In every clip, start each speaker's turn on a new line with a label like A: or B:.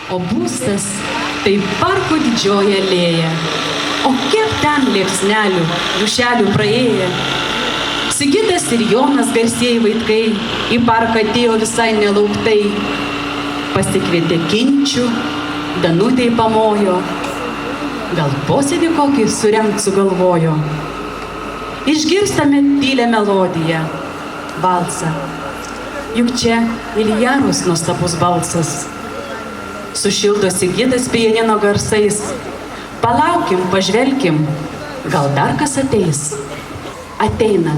A: O būstas tai parko didžioji alėja. O kiek ten liepsnelių, dušelių praėję. Sigitas ir Jonas garsieji vaikai į parką atėjo visai nelauktai. Pasikvietė Kinčių, Danutei pamojo, gal posėdį kokį surengt sugalvojo. Išgirstame tylią melodiją, valsą. Juk čia Iljaros nuostabus balsas. Sušildo Sigitas pianino garsais. Palaukim, pažvelkim, gal dar kas ateis. Ateina,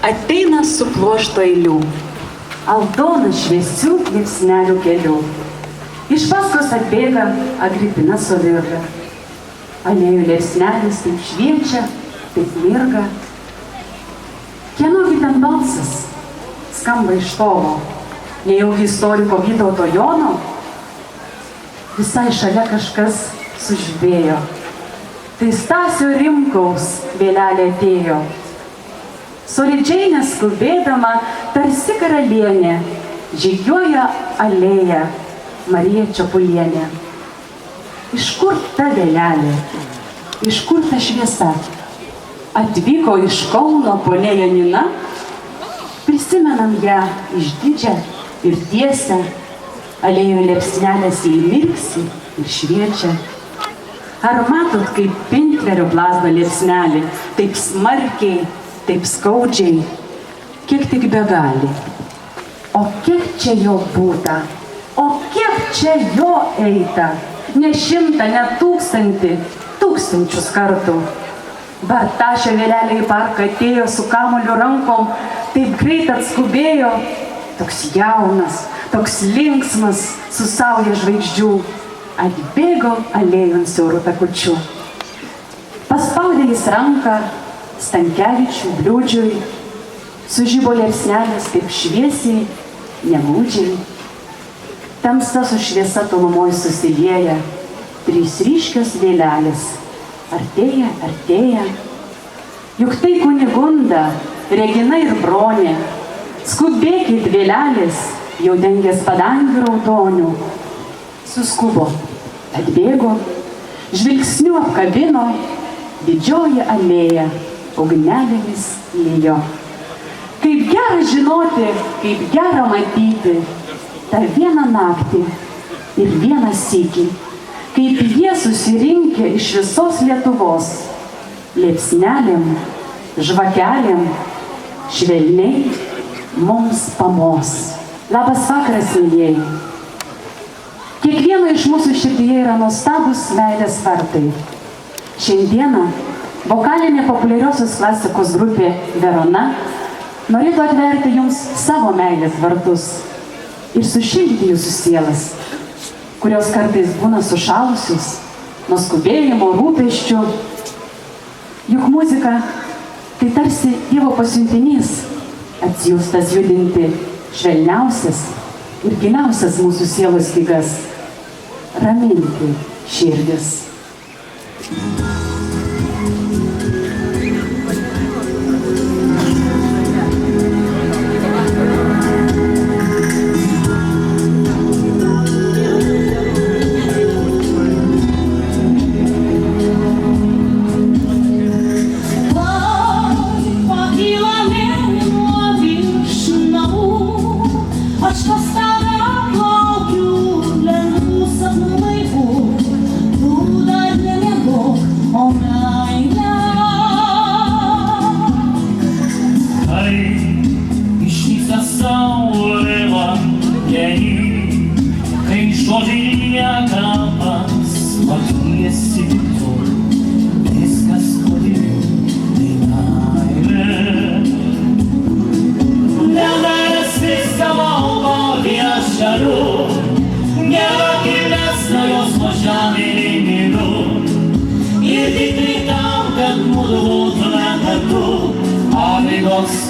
A: ateina su pluošto eilių. Aldona šviesių liepsnelių kelių. Iš paskos atbėga Agripina su Virga. Alėjų liepsnelis taip šviečia, taip mirga. Kieno gi ten balsas skamba iš tolo? Nejaugi istoriko Vytauto Jono? Visai šalia kažkas sužibėjo. Tai Stasio Rimkaus vėlelė atėjo. Solidžiai neskubėdama, tarsi karalienė, žygiuoja alėja Marija Čepulienė. Iš kur ta vėlelė? Iš kur ta šviesa? Atvyko iš Kauno ponia Janina? Prisimenam ją išdidžią ir tiesę. Alėjų liepsnelės įmirksi ir šviečia. Ar matot, kaip Pintlerio plazda liepsnelį, taip smarkiai, taip skaudžiai, kiek tik begali. O kiek čia jo būta, o kiek čia jo eita, ne 100, ne 1000, tūkstančius kartų. Bartašio vėlelė į parką atėjo su kamuoliu rankom, taip greit atskubėjo, toks jaunas, toks linksmas, su sauja žvaigždžių, atbėgo alėjun siauru takučiu. Paspaudė jis ranką Stankevičiui, Bliūdžiui, sužibo liepsnelis taip šviesiai, negūdžiai. Tamsa su šviesa tolumoj susilieja, 3 ryškios vėlelės. Artėja, artėja. Juk tai Kunigunda, Regina ir Bronė. Skubėkit vėlelės, jau dengės padangių raudonių. Suskubo, atbėgo, žvilgsniu apkabino, didžioji alėja ugnelėmis lijo. Kaip gera žinoti, kaip gera matyti tą vieną naktį ir vieną sykį, kaip jie susirinkę iš visos Lietuvos, liepsnelėm, žvakelėm, švelniai mums pamos. Labas vakaras, mylieji. Kiekvieno iš mūsų širdyje yra nuostabus meilės vartai. Šiandieną vokalinė populiariosios klasikos grupė Verona norėtų atverti jums savo meilės vartus ir sušildyti jūsų sielas, kurios kartais būna sušalusius nuo skubėjimo, rūpesčių. Juk muzika tai tarsi Dievo pasiuntinys, atsiųstas judinti švelniausias ir giliausias mūsų sielos stygas, raminti širdis.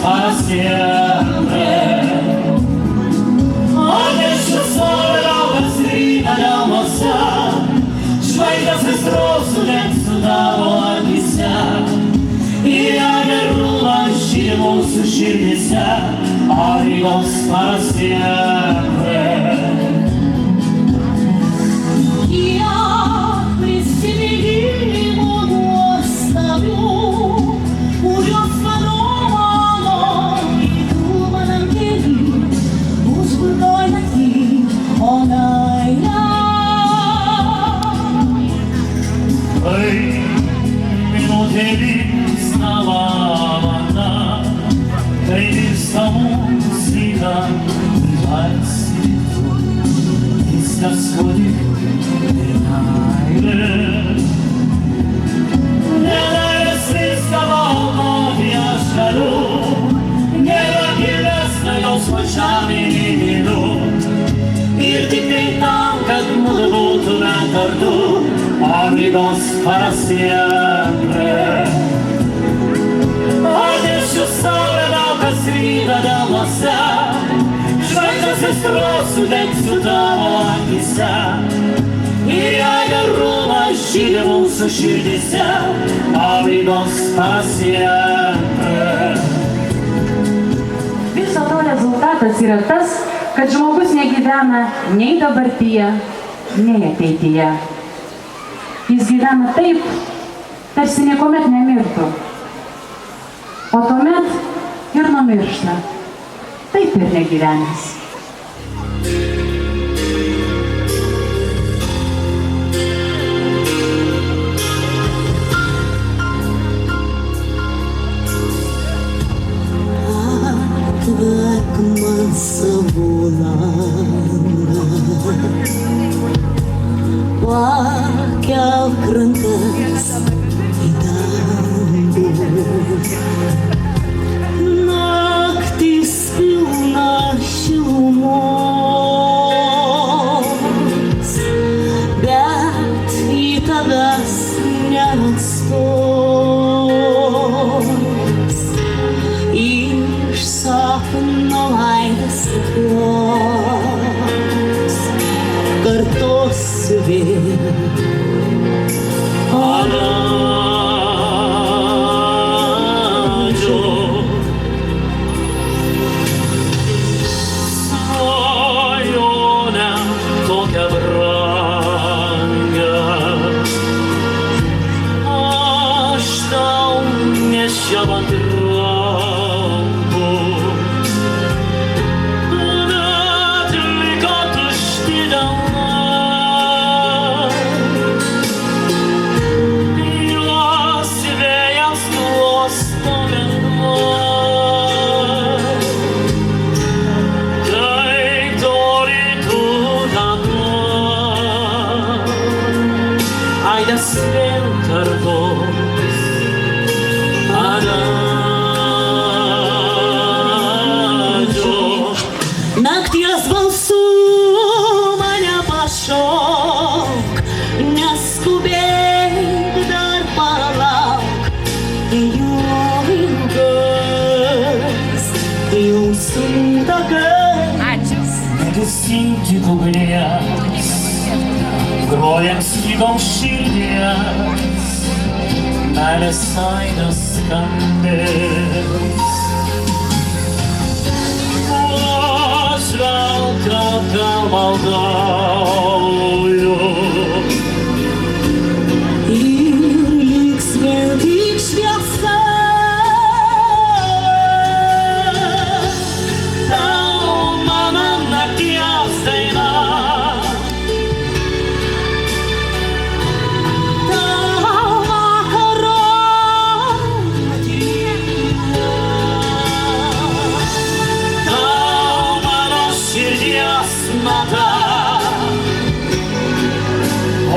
B: Para siempre. Adesso solo la vestina da mossa, žvaigždės aistrosu lensu tavo akyse. Ir gerumą šį mūsų širdyse, amigos para siempre. на сході не дає свистого мов'я жалю, не вакилесную с лучами минут. Ir tiktai tam, kad mudu būtume kartu, amigos para siempre. Atnešiu saulę daug kas rytą delnuose, žvaigždės aistros sudegsiu tavo akyse. Ir jei gerumas žydi mūsų širdyse, amigos para siempre.
A: Viso to rezultatas yra tas, kad žmogus negyvena nei dabartyje, nei ateityje. Jis gyvena taip, tarsi niekuomet nemirtų, o tuomet ir numiršta, taip ir negyvenęs.
C: Atverk man savo langą, pakelk rankas į dangų. Naktis pilna šilumos, bet į tavęs neatstos. Iš sapno aidas atvios, kartosiu vėl.
B: Adagio, svajone tokia branga, aš tau nešiau ant rankų, bet liko tušti delnai. Juos vėjas glosto lengvai, kaip toli tu dabar. Aidas vėl kartos, adagio.
C: Nakties balsų mane pašauk, neskubėk dar palauk, jau ilgas, jau sudagas.
B: Negesinti ugnies, grojant stygom širdies, meilės aidas skambės. Žvelk atgal maldauju,
C: Ir liks vėl tik šviesa,
B: tau mano nakties daina.
C: tau vakaro tyla.
B: Tau mano širdies nata,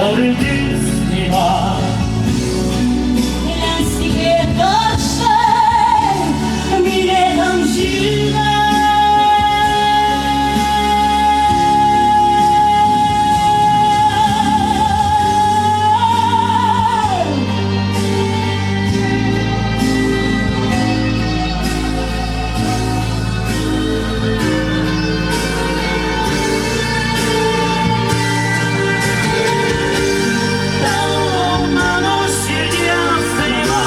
B: o viltis gyva.
C: Leiskite karštai, mylėk amžinai.
B: Tau mano širdies daina.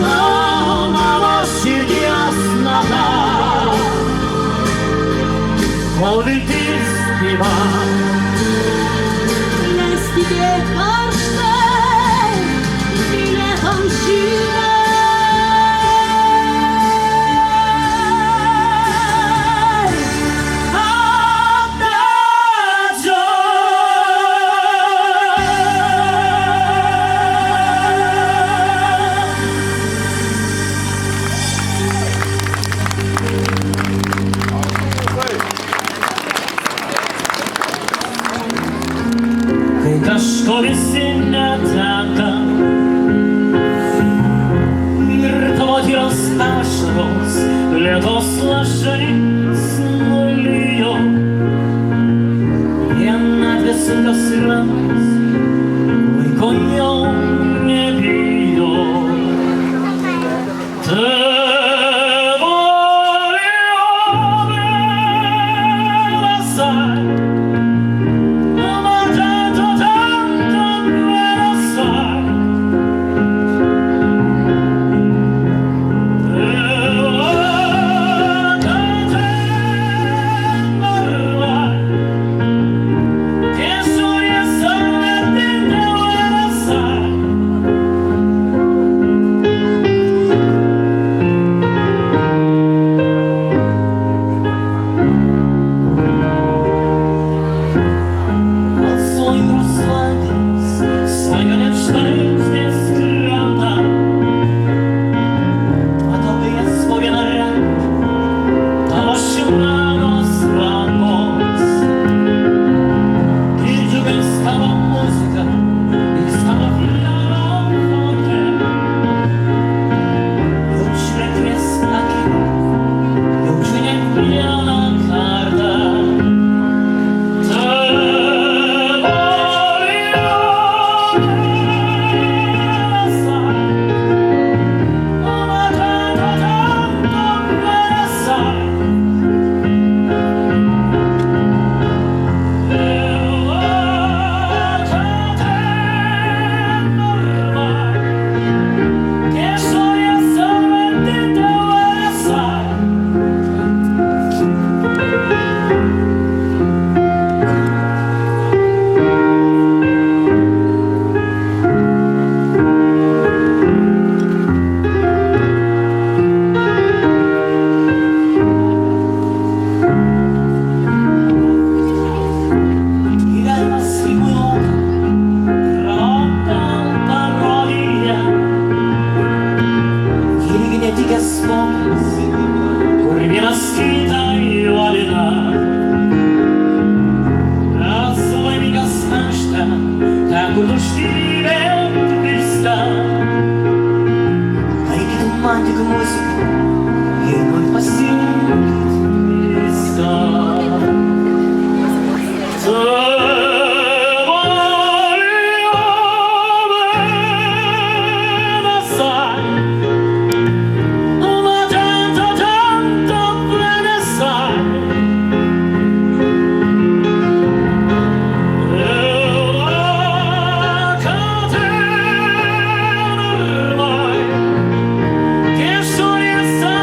B: Tau mano širdies nata, o viltis gyva.
C: Leiskite karštai, mylėk amžinai.
B: Adagio. los ramos hoy coño nie biją. Te voliowe lasy, no ma tanto lasy. Романтика музыка, ей мой постельный Che storia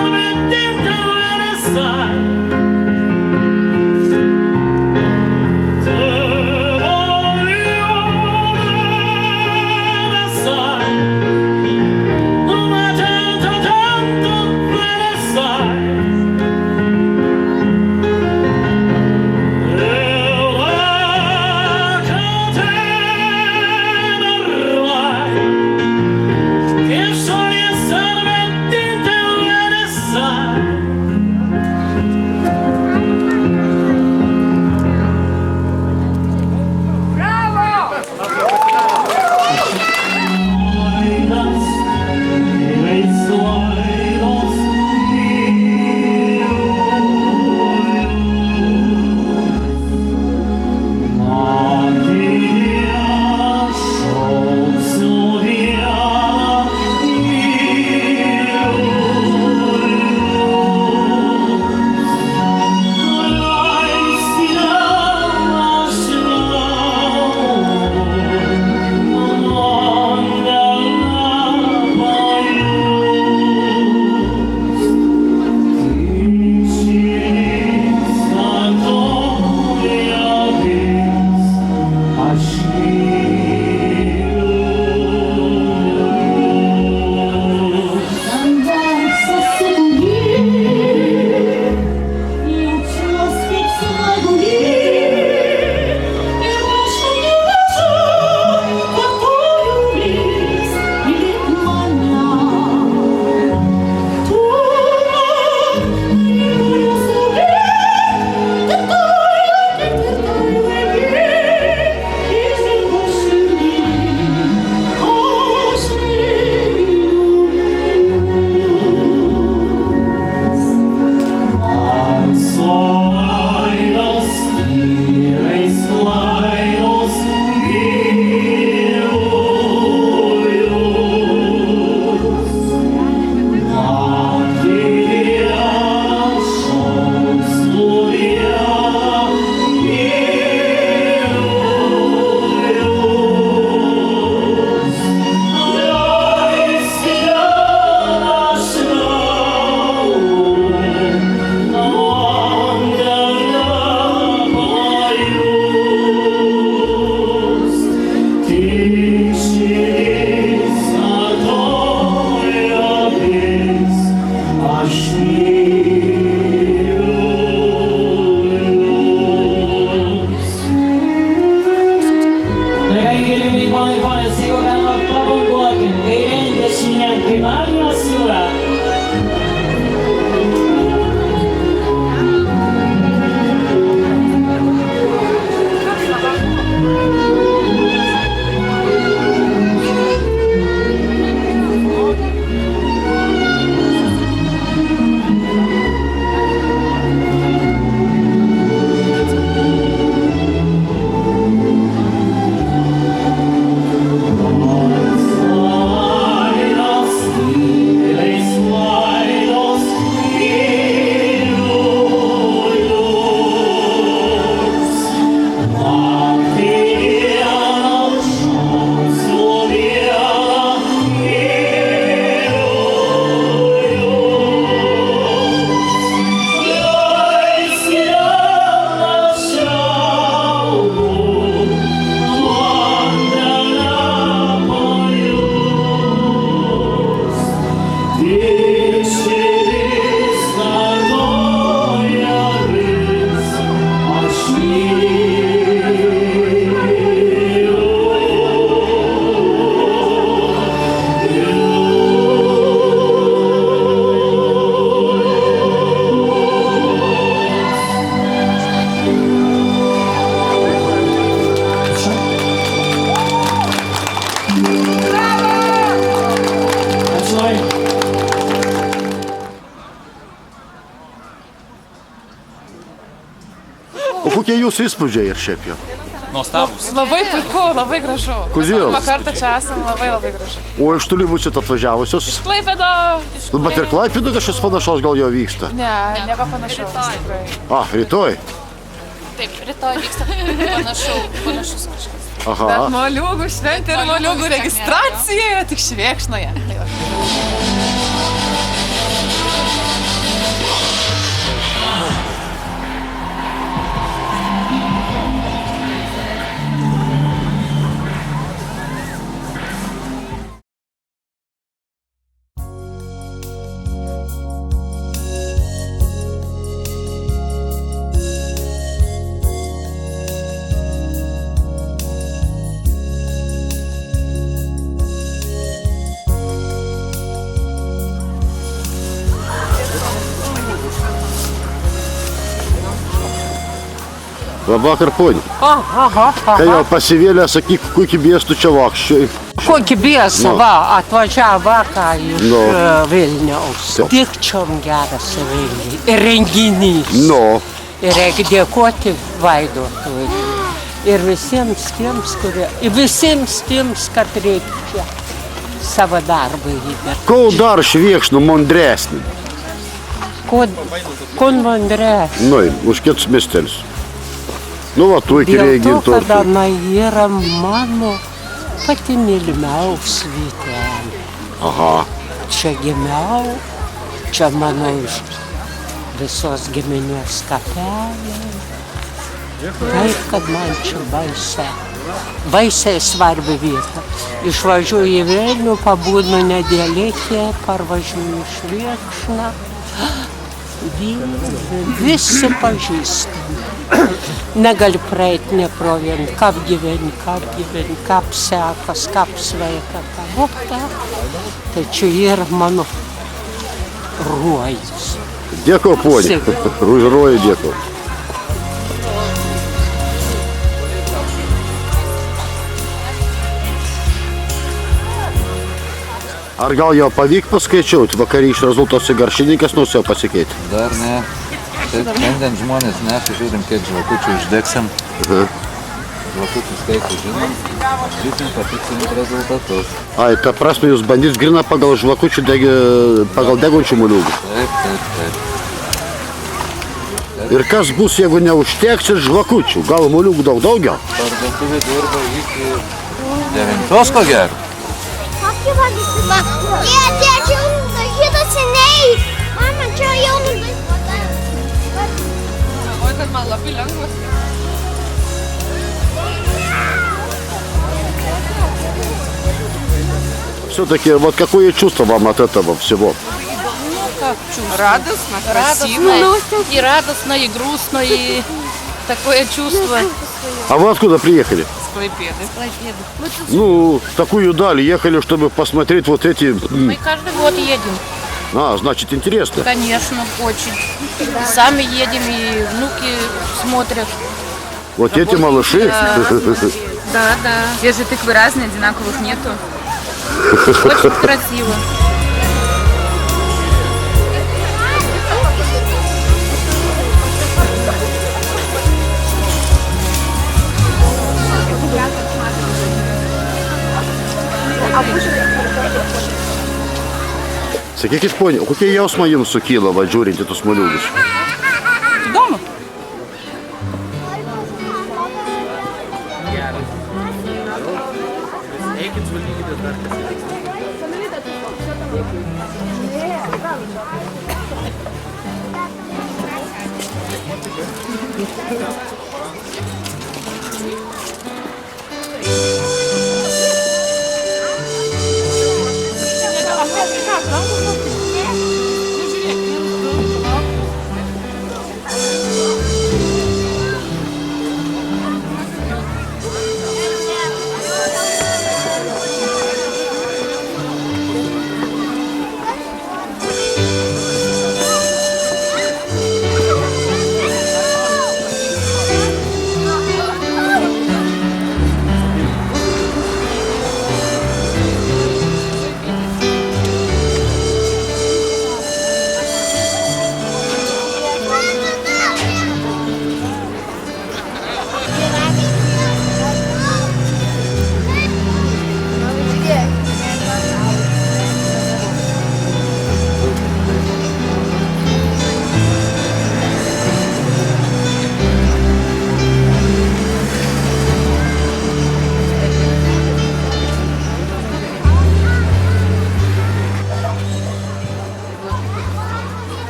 D: jūsų įspūdžiai ir šiaip jau?
E: Nuostabus.
F: Labai puiku, labai gražu.
D: Kodėl?
F: Pirmą kartą čia esam, labai gražu.
D: O iš toli būsit atvažiavusios?
F: Klaipėdo.
D: Bet ir Klaipėdoje kažkas panašaus gal jau vyksta?
F: Ne, nieko panašaus. Tikrai.
D: Rytoj?
F: Taip, rytoj vyksta panašus kažkas.
D: Aha.
F: Bet moliūgų šventė ir moliūgų registracija yra tik Švėkšnoje. Tai va.
D: Labvakar, ponia.
G: Aha.
D: Kai jau pasivėlė, sakyk, kokį miestų čia vakščiai.
G: Kokį biesą, va, atvažiavo vakar iš
D: Nu.
G: Vilniaus.
D: Taip.
G: Tik čiom geras renginys.
D: Nu,
G: Ir reikia dėkoti Vaidotui. Ir visiems tiems, kad reikia savo darbą įdėti.
D: kol dar šviekšnų mondresnį.
G: Kon mandrė.
D: Nu, už kitus miestelius. Nu, va, tu iki
G: Dėl to,
D: reigintų.
G: kad Ana yra mano pati mylimiausia vytelė.
D: Aha.
G: Čia gimiau, čia mano iš visos giminės kapelė. Taip, kad man čia baisiai svarbi vieta. Išvažiuoju į Vilnių, pabūnu nedėlėkė, parvažiuoju iš Švėkšną. Visi pažįstami. Negali praeiti ne pro vien, kaip gyveni, kaip sekas, kaip sveikata. O ta, tai čia yra mano ruojas.
D: Dėkui, ponia. Už rojų dėkui. Ar gal jau pavyk paskaičiuoti vakarykščių rezultatų garšininkas nors jau pasikeitė?
H: Dar ne. Taip, šiandien žmonės neša, žiūrim, kiek žvakučių išdegsim. Žvakučių skaičių žinom, žiūrim patikslinti rezultatus.
D: Ai, ta prasme, jūs bandys grina pagal žvakučių pagal degunčių moliūgų.
H: Taip.
D: Ir kas bus, jeigu neužteks ir žvakučių? Gal moliūgų daugiau?
H: Parduotuvė dirba iki 9 ko gero.
C: Tėčia, nudažyta seniai. Mama, čia jau nudažyta.
F: Oi, kad man labai lengvas.
D: Все-таки, вот какое чувство вам от этого всего?
F: Радостно, красиво. И радостно, и грустно, и такое чувство.
D: А вы откуда приехали?
F: С Клайпеды.
D: Ну, такую даль ехали, чтобы посмотреть вот эти...
I: Мы каждый год едем.
D: А, значит, интересно.
I: Конечно, очень. Сами едем, и внуки смотрят.
D: Вот эти малыши.
I: Да.
F: Свежие тыквы разные, одинаковых нету.
I: Очень красиво.
D: Sakykit, ponia, kokie jausmai jums sukyla, va, žiūrint į tus moliūgus?
F: Įdomu.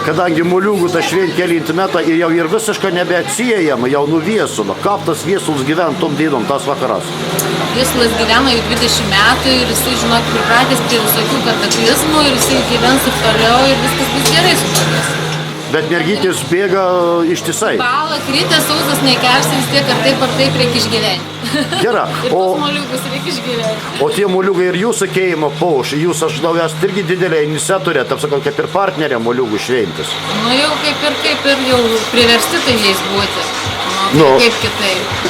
D: kadangi moliūgų ta šventė kelinti metą ir jau ir visiškai nebeatsiejama, jau nuviesula. Kaip tas viesulas gyvena tom dienom, tas vakaras?
I: Viesulas gyvena jau 20 metų ir jisai, žinok, pripratęs prie visokių kataklizmų ir jisai gyvens ir toliau ir viskas bus gerai su mumis.
D: Bet mergytės bėga ištisai.
I: Bala, kritęs, sausas nekelsi, vis tiek ar taip reikia išgyventi.
D: Gerai.
I: Ir tos moliūgus reikia išgyventi.
D: O tie moliūgai ir jūsų keimo pauš, jūs, aš žinau, esate irgi didelė iniciatorė, taip sakau, kaip ir partnerė moliūgų šventės.
I: Nu jau kaip ir jau priversti tai jais būti. Nu, kaip kitaip.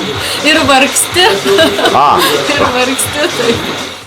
I: Ir vargsti. Ir vargsti, taip.